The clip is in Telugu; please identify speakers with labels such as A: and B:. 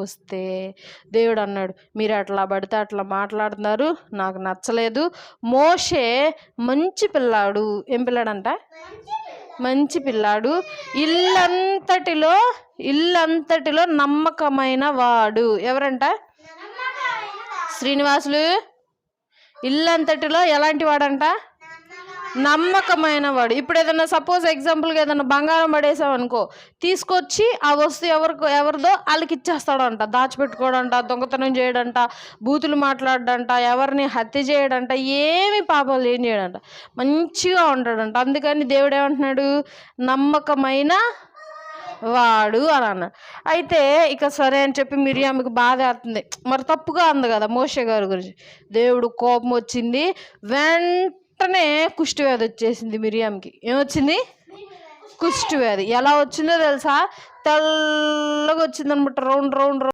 A: వస్తే దేవుడు అన్నాడు, మీరు అట్లా పడితే అట్లా మాట్లాడుతున్నారు, నాకు నచ్చలేదు. మోషే మంచి పిల్లాడు. ఏం పిల్లాడంట? మంచి పిల్లాడు. ఇల్లంతటిలో నమ్మకమైన వాడు. ఎవరంట? శ్రీనివాసులు. ఇల్లంతటిలో ఎలాంటి వాడంట? నమ్మకమైన వాడు. ఇప్పుడు ఏదన్నా సపోజ్ ఎగ్జాంపుల్గా ఏదన్నా బంగారం పడేసామనుకో, తీసుకొచ్చి ఆ వస్తువు ఎవరిదో వాళ్ళకి ఇచ్చేస్తాడంట. దాచిపెట్టుకోడంట, దొంగతనం చేయడంట, బూతులు మాట్లాడడంట, ఎవరిని హత్య చేయడంట, ఏమి పాపాలు ఏం చేయడంట, మంచిగా ఉంటాడంట. అందుకని దేవుడు ఏమంటున్నాడు? నమ్మకమైన వాడు అని అన్నాడు. అయితే ఇక సరే అని చెప్పి మిరియామికి బాధ అవుతుంది. మరి తప్పుగా అంది కదా మోషే గారి గురించి. దేవుడు కోపం వచ్చింది. వెంటనే కుష్ఠవ్యాధి వచ్చేసింది మిరియామికి. ఏమొచ్చింది? కుష్ఠవ్యాధి. ఎలా వచ్చిందో తెలుసా? తెల్లగా వచ్చింది అనమాట. రౌండ్